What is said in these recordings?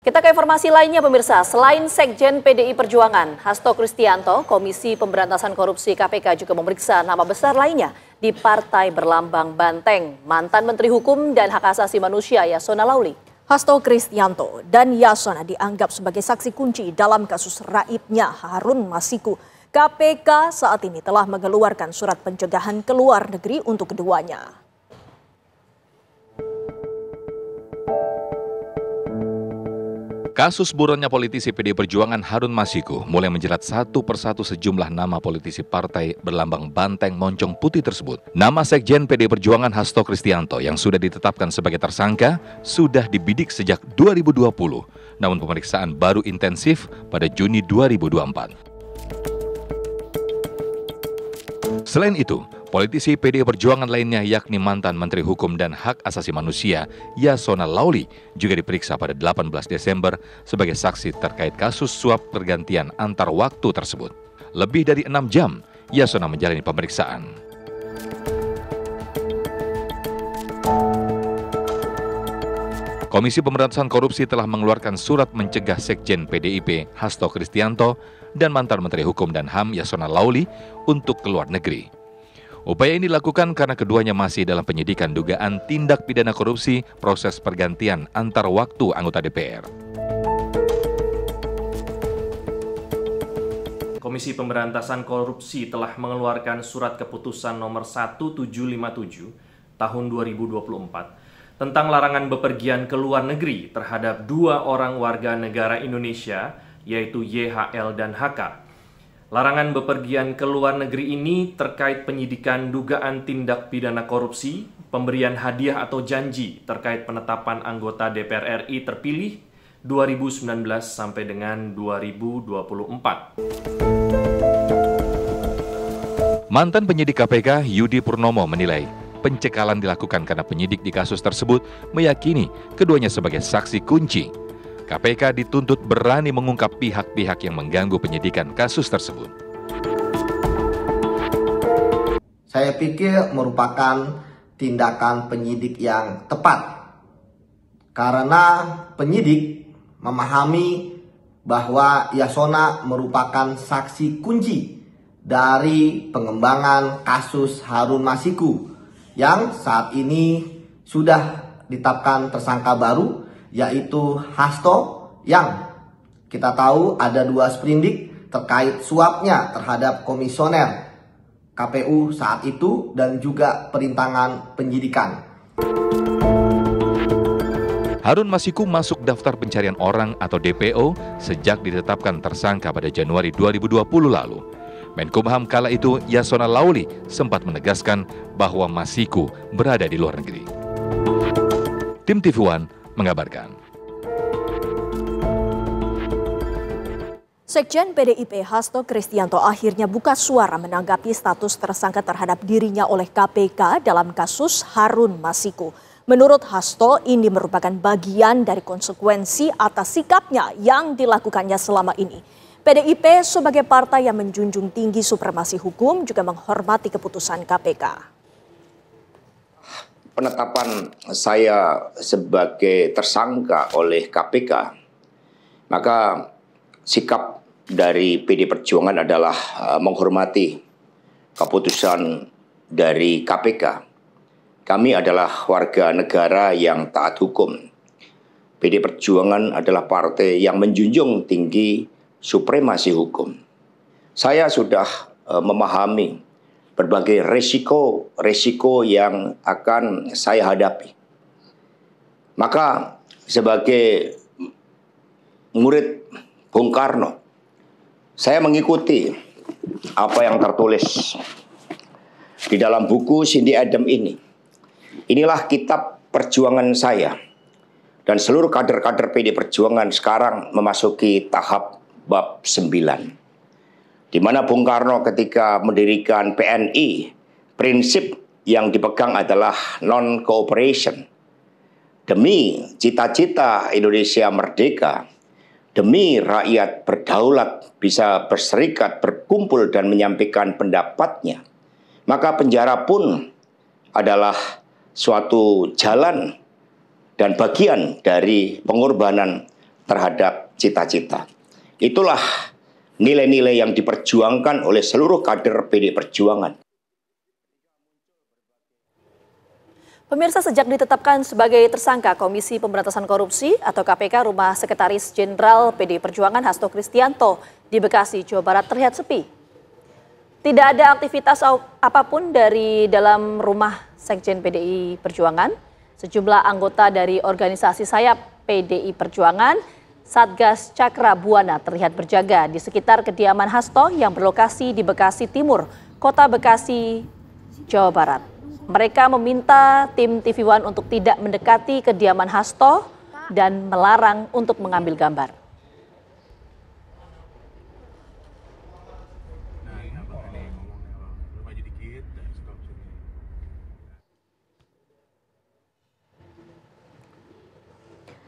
Kita ke informasi lainnya pemirsa, selain Sekjen PDI Perjuangan, Hasto Kristianto, Komisi Pemberantasan Korupsi KPK juga memeriksa nama besar lainnya di Partai Berlambang Banteng, mantan Menteri Hukum dan Hak Asasi Manusia Yasona Lauli. Hasto Kristianto dan Yasona dianggap sebagai saksi kunci dalam kasus raibnya Harun Masiku. KPK saat ini telah mengeluarkan surat pencegahan ke luar negeri untuk keduanya. Kasus buronnya politisi PDI Perjuangan Harun Masiku mulai menjerat satu persatu sejumlah nama politisi partai berlambang banteng moncong putih tersebut. Nama Sekjen PDI Perjuangan Hasto Kristianto yang sudah ditetapkan sebagai tersangka sudah dibidik sejak 2020, namun pemeriksaan baru intensif pada Juni 2024. Selain itu, politisi PDI Perjuangan lainnya yakni mantan Menteri Hukum dan Hak Asasi Manusia Yasona Lauli juga diperiksa pada 18 Desember sebagai saksi terkait kasus suap pergantian antar waktu tersebut. Lebih dari 6 jam, Yasona menjalani pemeriksaan. Komisi Pemberantasan Korupsi telah mengeluarkan surat mencegah Sekjen PDIP Hasto Kristianto dan mantan Menteri Hukum dan HAM Yasona Lauli untuk keluar negeri. Upaya ini dilakukan karena keduanya masih dalam penyidikan dugaan tindak pidana korupsi proses pergantian antar waktu anggota DPR. Komisi Pemberantasan Korupsi telah mengeluarkan surat keputusan nomor 1757 tahun 2024 tentang larangan bepergian ke luar negeri terhadap 2 orang warga negara Indonesia, yaitu YHL dan HK. Larangan bepergian ke luar negeri ini terkait penyidikan dugaan tindak pidana korupsi, pemberian hadiah atau janji terkait penetapan anggota DPR RI terpilih 2019 sampai dengan 2024. Mantan penyidik KPK Yudi Purnomo menilai pencekalan dilakukan karena penyidik di kasus tersebut meyakini keduanya sebagai saksi kunci. KPK dituntut berani mengungkap pihak-pihak yang mengganggu penyidikan kasus tersebut. Saya pikir merupakan tindakan penyidik yang tepat. Karena penyidik memahami bahwa Yasona merupakan saksi kunci dari pengembangan kasus Harun Masiku yang saat ini sudah ditetapkan tersangka baru, yaitu Hasto, yang kita tahu ada 2 sprindik terkait suapnya terhadap komisioner KPU saat itu dan juga perintangan penyidikan. Harun Masiku masuk daftar pencarian orang atau DPO sejak ditetapkan tersangka pada Januari 2020 lalu. Menkumham kala itu Yasona Lauli sempat menegaskan bahwa Masiku berada di luar negeri. Tim TV One mengabarkan. Sekjen PDIP Hasto Kristianto akhirnya buka suara menanggapi status tersangka terhadap dirinya oleh KPK dalam kasus Harun Masiku. Menurut Hasto, ini merupakan bagian dari konsekuensi atas sikapnya yang dilakukannya selama ini. PDIP sebagai partai yang menjunjung tinggi supremasi hukum juga menghormati keputusan KPK. Penetapan saya sebagai tersangka oleh KPK, maka sikap dari PD Perjuangan adalah menghormati keputusan dari KPK. Kami adalah warga negara yang taat hukum. PD Perjuangan adalah partai yang menjunjung tinggi supremasi hukum. Saya sudah memahami berbagai resiko yang akan saya hadapi. Maka sebagai murid Bung Karno, saya mengikuti apa yang tertulis di dalam buku Cindy Adams ini. Inilah kitab perjuangan saya. Dan seluruh kader-kader PD Perjuangan sekarang memasuki tahap bab 9. Di mana Bung Karno ketika mendirikan PNI, prinsip yang dipegang adalah non-cooperation. Demi cita-cita Indonesia merdeka, demi rakyat berdaulat bisa berserikat, berkumpul dan menyampaikan pendapatnya, maka penjara pun adalah suatu jalan dan bagian dari pengorbanan terhadap cita-cita. Itulah nilai-nilai yang diperjuangkan oleh seluruh kader PDI Perjuangan. Pemirsa, sejak ditetapkan sebagai tersangka Komisi Pemberantasan Korupsi atau KPK, rumah Sekretaris Jenderal PDI Perjuangan Hasto Kristianto di Bekasi, Jawa Barat terlihat sepi. Tidak ada aktivitas apapun dari dalam rumah Sekjen PDI Perjuangan. Sejumlah anggota dari organisasi sayap PDI Perjuangan, Satgas Cakra Buana terlihat berjaga di sekitar kediaman Hasto yang berlokasi di Bekasi Timur, Kota Bekasi, Jawa Barat. Mereka meminta tim TV One untuk tidak mendekati kediaman Hasto dan melarang untuk mengambil gambar.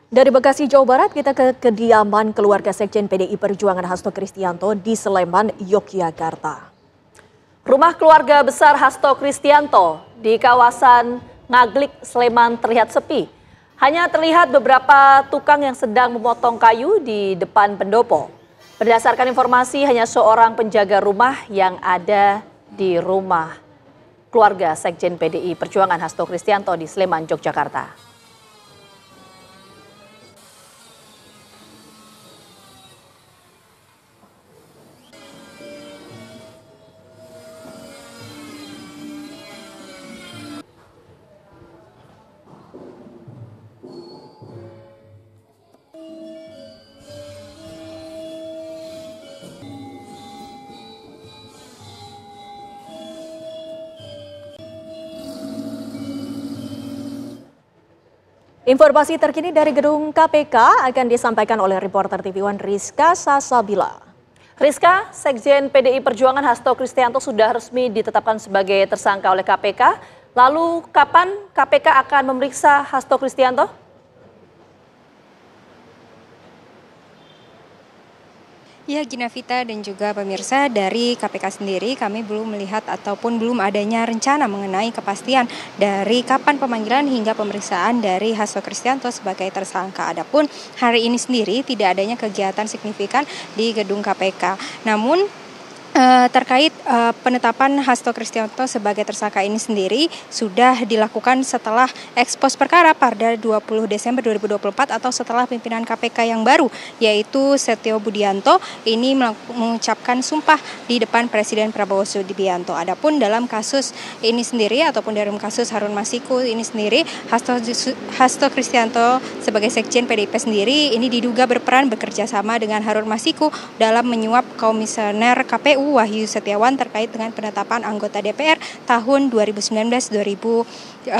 Dari Bekasi, Jawa Barat, kita ke kediaman keluarga Sekjen PDI Perjuangan Hasto Kristianto di Sleman, Yogyakarta. Rumah keluarga besar Hasto Kristianto di kawasan Ngaglik, Sleman terlihat sepi. Hanya terlihat beberapa tukang yang sedang memotong kayu di depan pendopo. Berdasarkan informasi, hanya seorang penjaga rumah yang ada di rumah keluarga Sekjen PDI Perjuangan Hasto Kristianto di Sleman, Yogyakarta. Informasi terkini dari gedung KPK akan disampaikan oleh reporter TV One Rizka Sasabila. Rizka, Sekjen PDI Perjuangan Hasto Kristianto sudah resmi ditetapkan sebagai tersangka oleh KPK. Lalu kapan KPK akan memeriksa Hasto Kristianto? Ya, Gina Vita dan juga pemirsa, dari KPK sendiri kami belum melihat ataupun belum adanya rencana mengenai kepastian dari kapan pemanggilan hingga pemeriksaan dari Hasto Kristianto sebagai tersangka. Adapun hari ini sendiri tidak adanya kegiatan signifikan di gedung KPK. Namun terkait penetapan Hasto Kristianto sebagai tersangka ini sendiri sudah dilakukan setelah ekspos perkara pada 20 Desember 2024 atau setelah pimpinan KPK yang baru yaitu Setio Budianto ini mengucapkan sumpah di depan Presiden Prabowo Subianto. Adapun dalam kasus ini sendiri ataupun dalam kasus Harun Masiku ini sendiri, Hasto Kristianto sebagai Sekjen PDIP sendiri ini diduga berperan bekerja sama dengan Harun Masiku dalam menyuap Komisioner KPU Wahyu Setiawan terkait dengan penetapan anggota DPR tahun 2019-2024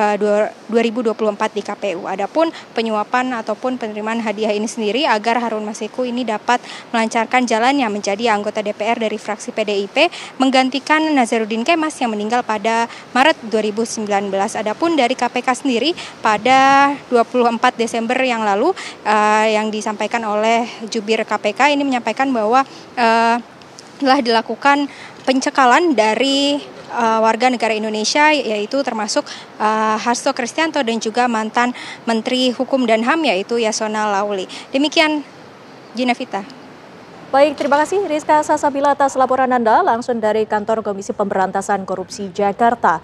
di KPU. Adapun penyuapan ataupun penerimaan hadiah ini sendiri agar Harun Masiku ini dapat melancarkan jalannya menjadi anggota DPR dari fraksi PDIP menggantikan Nazarudin Kemas yang meninggal pada Maret 2019. Adapun dari KPK sendiri pada 24 Desember yang lalu yang disampaikan oleh jubir KPK ini menyampaikan bahwa telah dilakukan pencekalan dari warga negara Indonesia yaitu termasuk Hasto Kristianto dan juga mantan Menteri Hukum dan HAM yaitu Yasona Lauli. Demikian Gina Vita. Baik, terima kasih Rizka Sasabila atas laporan Anda langsung dari kantor Komisi Pemberantasan Korupsi Jakarta.